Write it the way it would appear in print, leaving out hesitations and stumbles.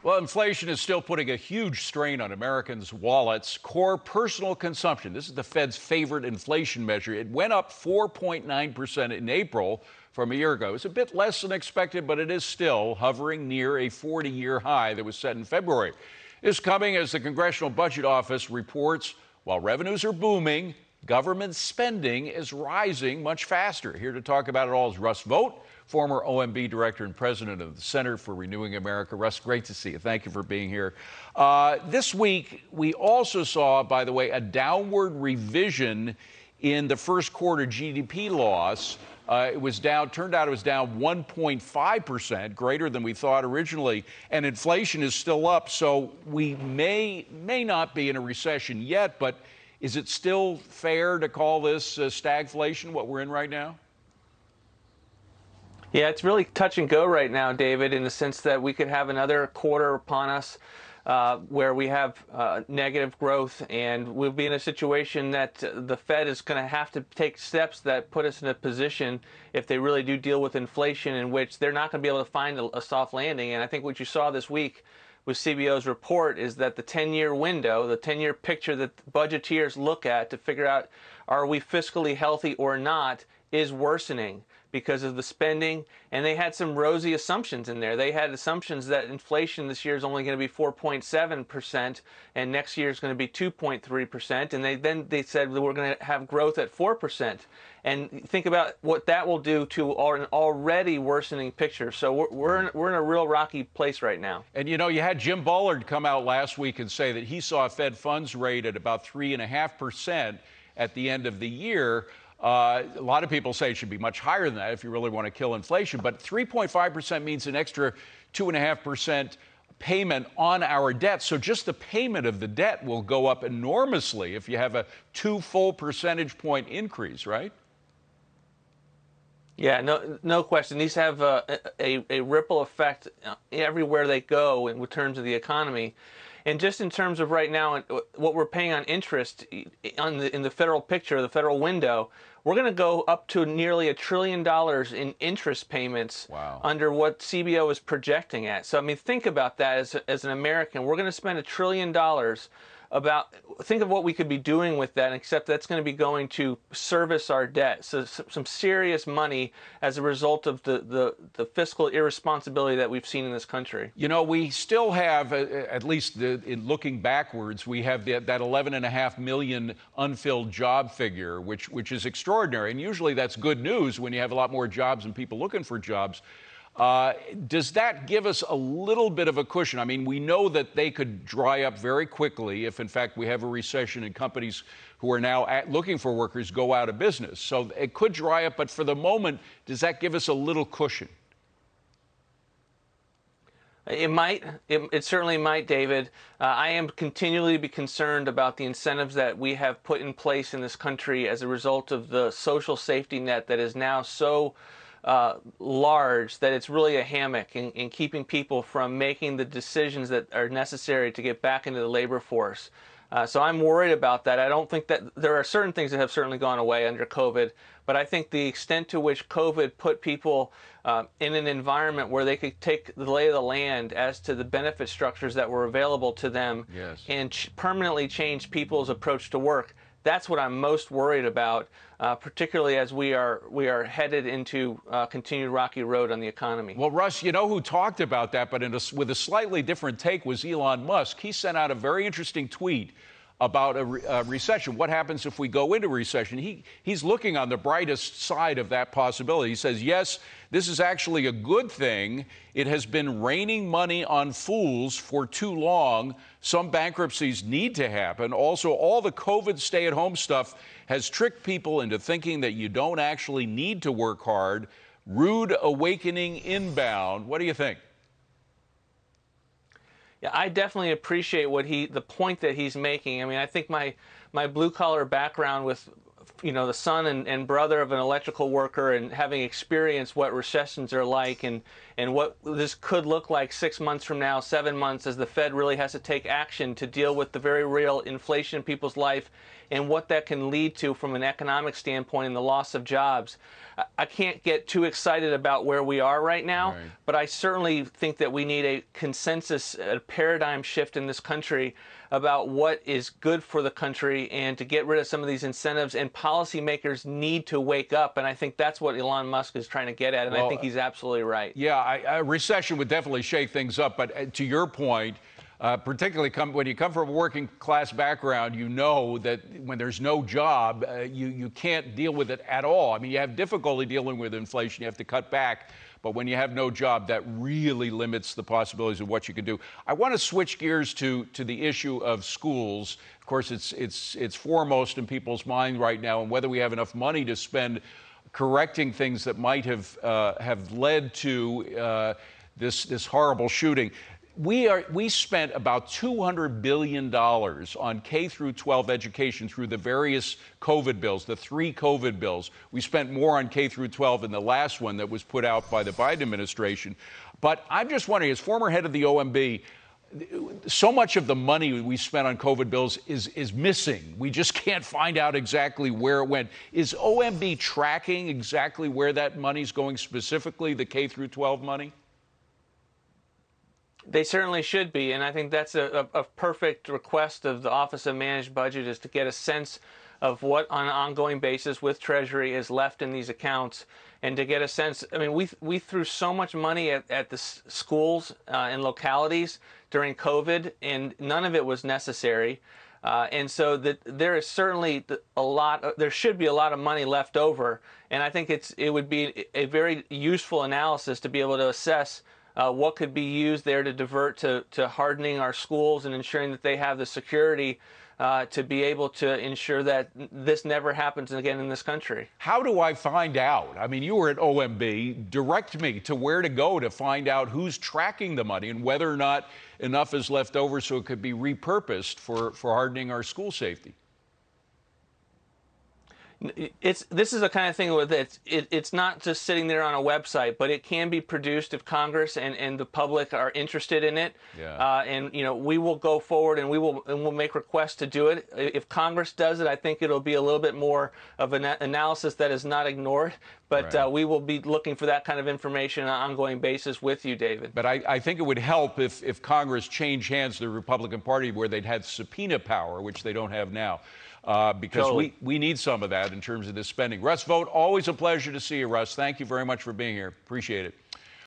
Well, inflation is still putting a huge strain on Americans' wallets. Core personal consumption, this is the Fed's favorite inflation measure. It went up 4.9% in April from a year ago. It's a bit less than expected, but it is still hovering near a 40-year high that was set in February. This coming as the Congressional Budget Office reports while revenues are booming, government spending is rising much faster. Here to talk about it all is Russ Vought, former OMB director and president of the Center for Renewing America. Russ, great to see you. Thank you for being here. This week, we also saw, by the way, a downward revision in the first quarter GDP loss. It was down, turned out it was down 1.5%, greater than we thought originally, and inflation is still up. So we may not be in a recession yet, but is it still fair to call this stagflation, what we're in right now? Yeah, it's really touch and go right now, David, in the sense that we could have another quarter upon us where we have negative growth, and we'll be in a situation that the Fed is going to have to take steps that put us in a position, if they really do deal with inflation, in which they're not going to be able to find a soft landing. And I think what you saw this week with CBO's report is that the 10-year window, the 10-year picture that budgeteers look at to figure out are we fiscally healthy or not, is worsening because of the spending. And they had some rosy assumptions in there. They had assumptions that inflation this year is only going to be 4.7% and next year is going to be 2.3%. And they said that we're going to have growth at 4%. And think about what that will do to an already worsening picture. So we're in a real rocky place right now. And you know, you had Jim Bullard come out last week and say that he saw a Fed funds rate at about 3.5% at the end of the year. A lot of people say it should be much higher than that if you really want to kill inflation, but 3.5% means an extra 2.5% payment on our debt. So just the payment of the debt will go up enormously if you have a 2 full percentage point increase, right? Yeah, no question. These have a ripple effect everywhere they go in terms of the economy. And just in terms of right now, what we're paying on interest in the federal picture, the federal window, we're going to go up to nearly $1 trillion in interest payments. Wow. Under what CBO is projecting at. So, I mean, think about that as an American. We're going to spend $1 trillion. Think of what we could be doing with that, except that's going to be going to service our debt. So some serious money as a result of the fiscal irresponsibility that we've seen in this country. You know, we still have, at least in looking backwards, we have that 11.5 million unfilled job figure, which is extraordinary. And usually that's good news when you have a lot more jobs and people looking for jobs. Does that give us a little bit of a cushion? I mean, we know that they could dry up very quickly if, in fact, we have a recession and companies who are now looking for workers go out of business. So it could dry up, but for the moment, does that give us a little cushion? It might. It certainly might, David. I am continually be concerned about the incentives that we have put in place in this country as a result of the social safety net that is now so large that it's really a hammock in keeping people from making the decisions that are necessary to get back into the labor force. So I'm worried about that. I don't think that there are certain things that have certainly gone away under COVID, but I think the extent to which COVID put people in an environment where they could take the lay of the land as to the benefit structures that were available to them. Yes. And permanently change people's approach to work. That's what I'm most worried about, particularly as we are headed into continued rocky road on the economy. Well, Russ, you know who talked about that, but with a slightly different take, was Elon Musk. He sent out a very interesting tweet about a recession. What happens if we go into recession? He's looking on the brightest side of that possibility. He says, yes, this is actually a good thing. It has been raining money on fools for too long. Some bankruptcies need to happen. Also, all the COVID stay-at-home stuff has tricked people into thinking that you don't actually need to work hard. Rude awakening inbound. What do you think? Yeah, I definitely appreciate the point that he's making. I mean, I think my blue collar background with, you know, the son and brother of an electrical worker and having experienced what recessions are like and what this could look like 6 months from now, 7 months, as the Fed really has to take action to deal with the very real inflation in people's life and what that can lead to from an economic standpoint and the loss of jobs. I can't get too excited about where we are right now, but I certainly think that we need a consensus, a paradigm shift in this country about what is good for the country and to get rid of some of these incentives, and policymakers need to wake up, and I think that's what Elon Musk is trying to get at, and I think he's absolutely right. Yeah, a recession would definitely shake things up, but to your point, particularly when you come from a working class background, you know that when there's no job, you can't deal with it at all. I mean, you have difficulty dealing with inflation, you have to cut back, but when you have no job, that really limits the possibilities of what you can do. I want to switch gears to the issue of schools. Of course, it's foremost in people's mind right now, and whether we have enough money to spend correcting things that might have led to this horrible shooting. We spent about $200 billion on K through 12 education through the various COVID bills, the 3 COVID bills. We spent more on K through 12 in the last one that was put out by the Biden administration. But I'm just wondering, as former head of the OMB, so much of the money we spent on COVID bills is missing. We just can't find out exactly where it went. Is OMB tracking exactly where that money's going, specifically the K through 12 money? They certainly should be, and I think that's a perfect request of the Office of Managed Budget, is to get a sense of what on an ongoing basis with Treasury is left in these accounts, and to get a sense. I mean, we threw so much money at the schools and localities during COVID, and none of it was necessary. And so there is certainly there should be a lot of money left over, and I think it would be a very useful analysis to be able to assess what could be used there to divert to hardening our schools and ensuring that they have the security to be able to ensure that this never happens again in this country. How do I find out? I mean, you were at OMB. Direct me to where to go to find out who's tracking the money and whether or not enough is left over so it could be repurposed for hardening our school safety. This is the kind of thing with it's not just sitting there on a website, but it can be produced if Congress and the public are interested in it. Yeah. And we will go forward and we'll make requests to do it. If Congress does it, I think it'll be a little bit more of an analysis that is not ignored. But we will be looking for that kind of information on an ongoing basis with you, David. But I think it would help if Congress changed hands to the Republican Party where they'd had subpoena power, which they don't have now. Because totally. we need some of that in terms of this spending. Russ Vought, always a pleasure to see you, Russ. Thank you very much for being here. Appreciate it.